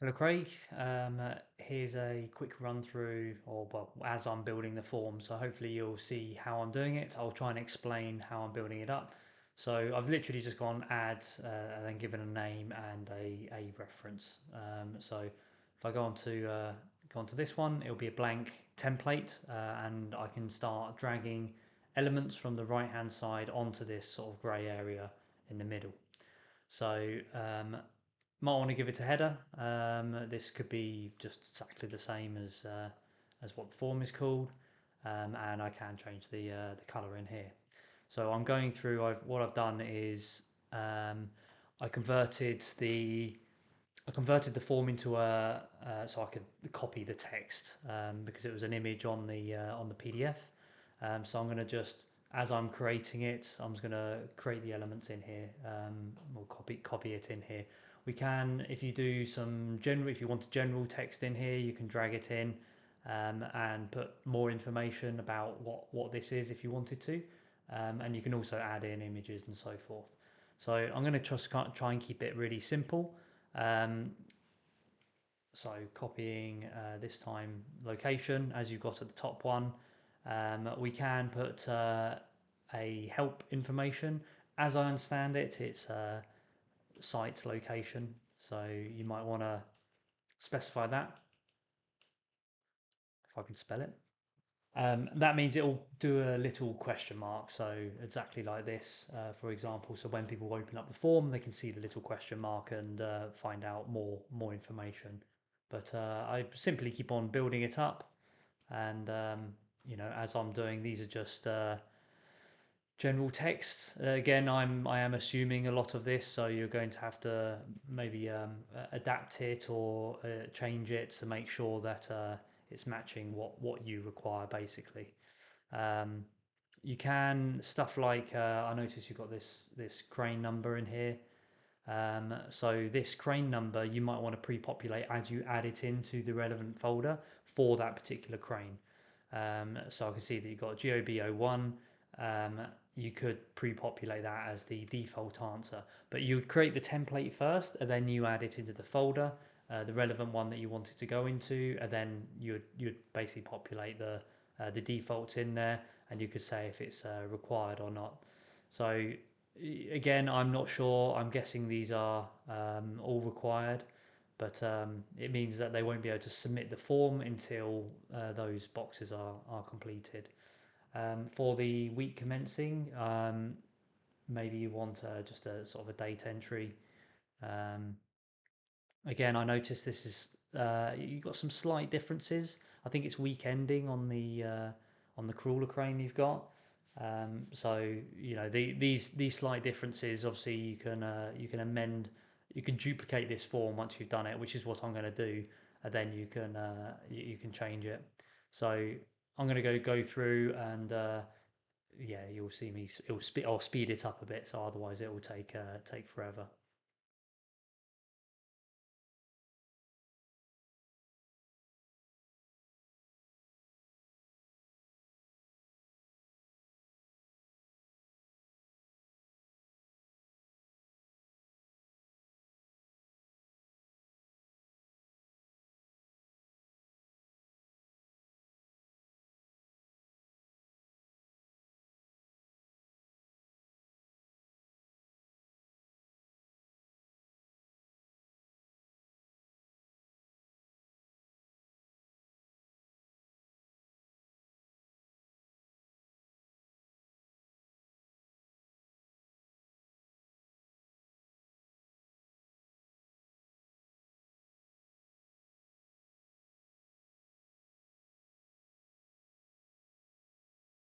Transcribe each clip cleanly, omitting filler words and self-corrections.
Hello Craig, here's a quick run through, or well, as I'm building the form, so hopefully you'll see how I'm doing it. I'll try and explain how I'm building it up. So I've literally just gone add and then given a name and a reference. So if I go onto this one, it'll be a blank template, and I can start dragging elements from the right hand side onto this sort of grey area in the middle. So might want to give it a header. This could be just exactly the same as what the form is called, and I can change the color in here. So I'm going through. What I've done is I converted the I converted the form into so I could copy the text because it was an image on the PDF. So I'm going to just as I'm creating it, I'm just going to create the elements in here. We'll copy it in here. We can, if you do some general, if you want general text in here, you can drag it in and put more information about what this is if you wanted to, and you can also add in images and so forth. So I'm going to just try and keep it really simple. Um, so copying this time location as you got at the top one. We can put a help information. As I understand it, it's a site location. So you might want to specify that if I can spell it. That means it'll do a little question mark. So exactly like this, for example. So when people open up the form, they can see the little question mark and find out more information. But I simply keep on building it up, and as I'm doing, these are just general text. Again, I am assuming a lot of this, so you're going to have to maybe adapt it or change it to make sure that it's matching what you require, basically. Um, you can stuff like I notice you've got this crane number in here. So this crane number you might want to pre-populate as you add it into the relevant folder for that particular crane. So I can see that you've got GOB01. Um, you could pre-populate that as the default answer, but you would create the template first, and then you add it into the folder, the relevant one that you wanted to go into, and then you'd basically populate the defaults in there, and you could say if it's required or not. So again, I'm not sure. I'm guessing these are all required, but it means that they won't be able to submit the form until those boxes are completed. For the week commencing, maybe you want just a sort of a date entry. Um, Again, I noticed this is you've got some slight differences. I think it's week ending on the crawler crane you've got. So these slight differences. Obviously, you can amend, you can duplicate this form once you've done it, which is what I'm going to do, and then you can change it. So I'm going to go through and yeah, you'll see me. I'll speed it up a bit, so otherwise it will take forever.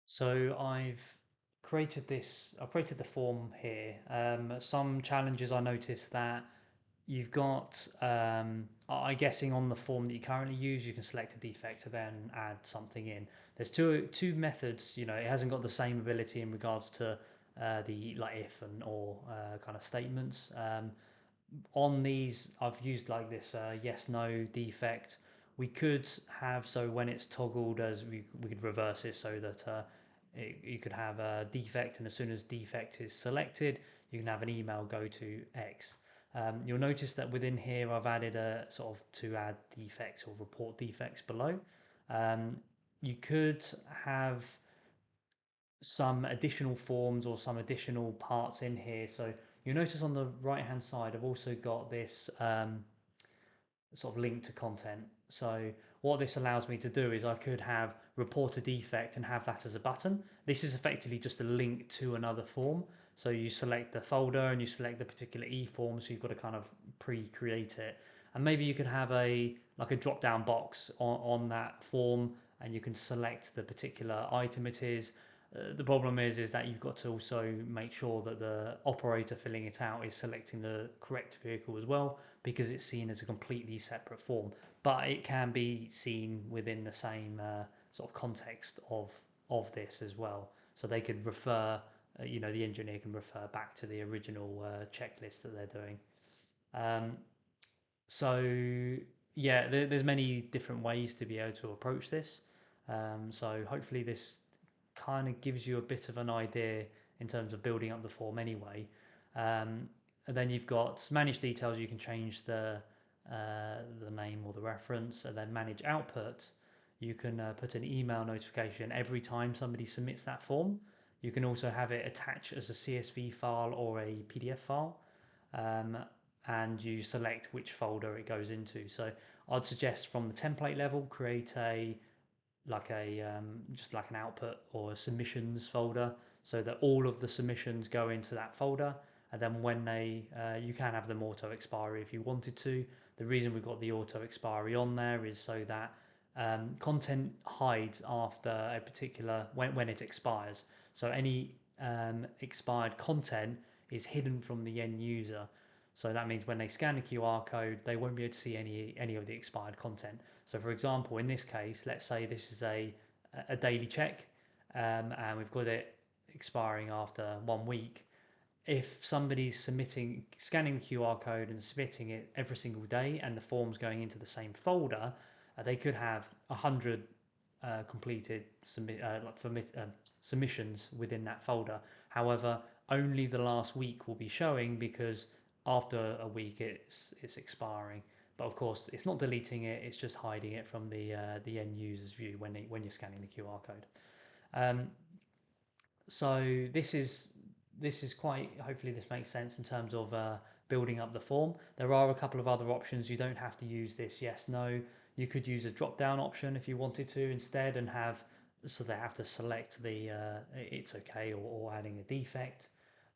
So I've created the form here. Some challenges I noticed that you've got, I guessing on the form that you currently use, you can select a defect and then add something in. There's two methods. It hasn't got the same ability in regards to the like if and or kind of statements. On these, I've used like this yes no defect. We could have, so when it's toggled, as we could reverse it so that you could have a defect, and as soon as defect is selected, you can have an email go to X. You'll notice that within here I've added a sort of to add defects or report defects below. Um, you could have some additional forms or some additional parts in here. So you'll notice on the right hand side I've also got this sort of link to content. So what this allows me to do is I could have report a defect and have that as a button. This is effectively just a link to another form. So you select the folder and you select the particular eForm, so you've got to kind of pre-create it. And maybe you could have a like a drop-down box on that form, and you can select the particular item it is. The problem is that you've got to also make sure that the operator filling it out is selecting the correct vehicle as well, because it's seen as a completely separate form. But it can be seen within the same sort of context of this as well. So they could refer, the engineer can refer back to the original checklist that they're doing. Um, so yeah, there's many different ways to be able to approach this. So hopefully this kind of gives you a bit of an idea in terms of building up the form anyway. And then you've got manage details. You can change the name or the reference, and then manage output. You can put an email notification every time somebody submits that form. You can also have it attached as a CSV file or a PDF file. Um, and you select which folder it goes into. So I'd suggest from the template level, create a like a just like an output or a submissions folder, so that all of the submissions go into that folder. And then when they you can have them auto expiry if you wanted to. The reason we've got the auto expiry on there is so that content hides after a particular when it expires. So any expired content is hidden from the end user. So that means when they scan the QR code, they won't be able to see any of the expired content. So for example, in this case, let's say this is a daily check, and we've got it expiring after 1 week. If somebody's scanning the QR code and submitting it every single day, and the form's going into the same folder, they could have 100 completed submissions within that folder. However, only the last week will be showing, because after a week it's expiring. But of course, it's not deleting it; it's just hiding it from the end user's view when you're scanning the QR code. Um, so this is quite, hopefully this makes sense in terms of building up the form. There are a couple of other options. You don't have to use this yes no. You could use a drop down option if you wanted to instead, and have so they have to select the it's okay, or adding a defect.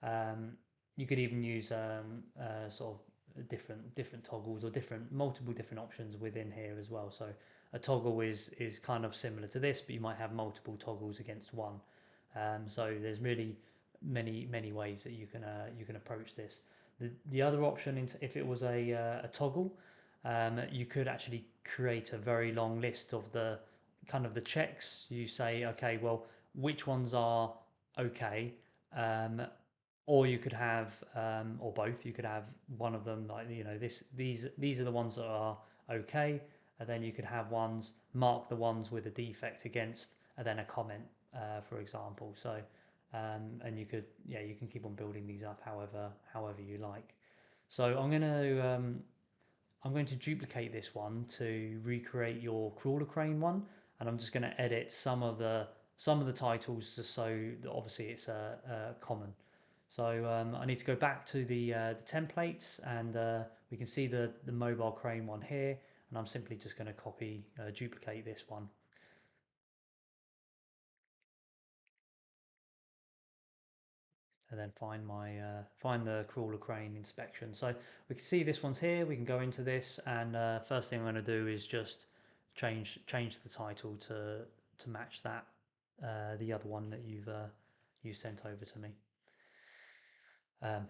um, you could even use sort of different toggles, or multiple different options within here as well. So a toggle is kind of similar to this, but you might have multiple toggles against one. So there's really many ways that you can approach this. The other option, if it was a toggle, you could actually create a very long list of the kind of the checks. You say, okay, well, which ones are okay, um, or you could have, or both. You could have one of them like, these are the ones that are okay, and then you could have ones mark the ones with a defect against, and then a comment, for example. So and you can keep on building these up however you like. So I'm going to duplicate this one to recreate your crawler crane one, and I'm just going to edit some of the titles just so that obviously it's common. So I need to go back to the templates, and we can see the mobile crane one here, and I'm simply just going to duplicate this one. And then find the crawler crane inspection. So we can see this one's here. We can go into this, and first thing I'm going to do is just change the title to match that the other one that you sent over to me.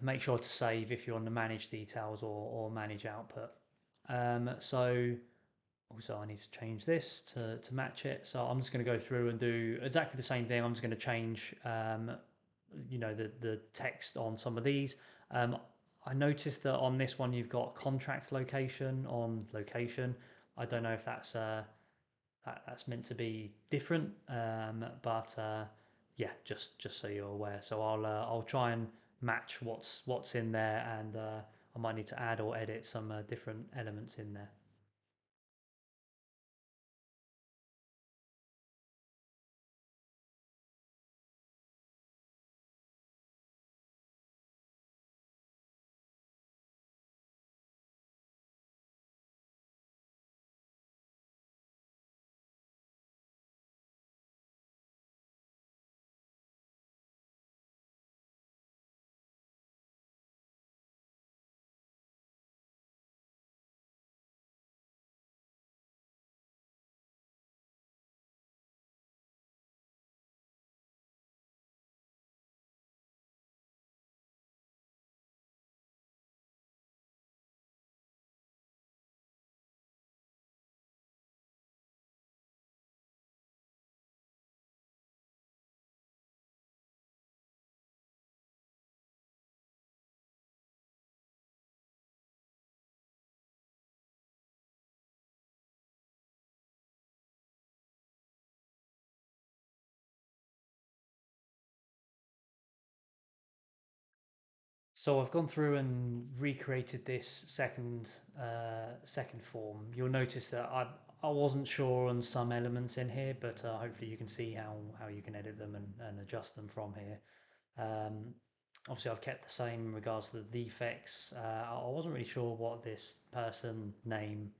Make sure to save if you're on the manage details or manage output. So also I need to change this to match it. So I'm just going to go through and do exactly the same thing. I'm just going to change the text on some of these. I noticed that on this one you've got contract location on location. I don't know if that's meant to be different, but yeah, just so you're aware. So I'll try and match what's in there, and I might need to add or edit some different elements in there. So I've gone through and recreated this second form. You'll notice that I wasn't sure on some elements in here, but hopefully you can see how you can edit them and adjust them from here. Um, Obviously, I've kept the same in regards to the defects. I wasn't really sure what this person name,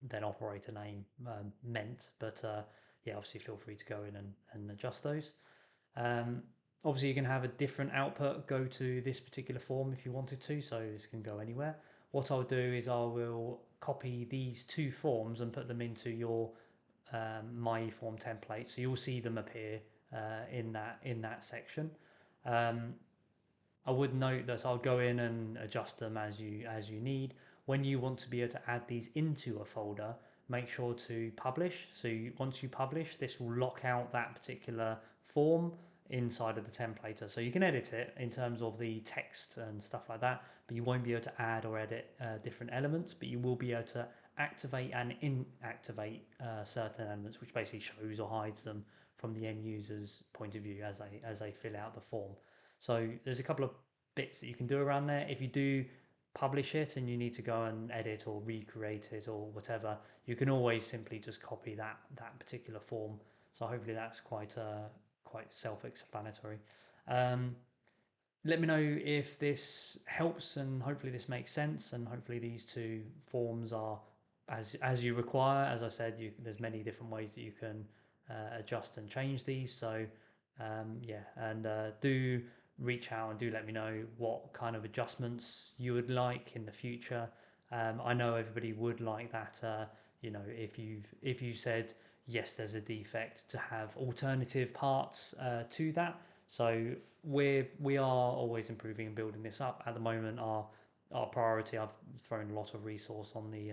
then operator name, meant, but yeah, obviously feel free to go in and adjust those. Um, Obviously, you can have a different output go to this particular form if you wanted to, so this can go anywhere. What I'll do is I will copy these two forms and put them into your my eForm template, so you'll see them appear in that section. Um, I would note that I'll go in and adjust them as you need. When you want to be able to add these into a folder, make sure to publish. So once you publish, this will lock out that particular form inside of the templater. So you can edit it in terms of the text and stuff like that, but you won't be able to add or edit different elements, but you will be able to activate and inactivate certain elements, which basically shows or hides them from the end user's point of view as they fill out the form. So there's a couple of bits that you can do around there. If you do publish it and you need to go and edit or recreate it or whatever, you can always simply just copy that particular form. So hopefully that's quite self-explanatory. Um, Let me know if this helps, and hopefully this makes sense, and hopefully these two forms are as you require. As I said, there's many different ways that you can adjust and change these. So yeah, and do reach out and do let me know what kind of adjustments you would like in the future. I know everybody would like that. You know, if you said yes, there's a defect, to have alternative parts to that. So we are always improving and building this up. At the moment, our priority, I've thrown a lot of resource on the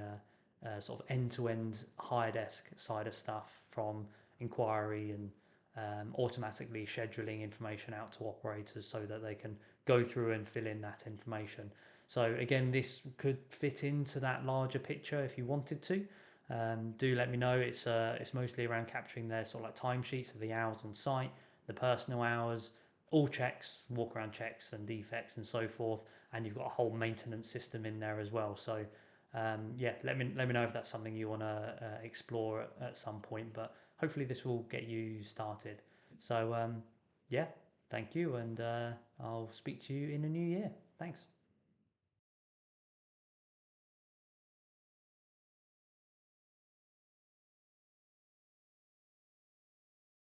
sort of end-to-end hire desk side of stuff, from inquiry and automatically scheduling information out to operators so that they can go through and fill in that information. So again, this could fit into that larger picture if you wanted to. Do let me know. It's mostly around capturing their sort of like timesheets of the hours on site, the personal hours, all checks, walk around checks and defects and so forth. And you've got a whole maintenance system in there as well. So yeah, let me know if that's something you want to explore at some point. But hopefully this will get you started. So yeah, thank you, and I'll speak to you in the new year. Thanks.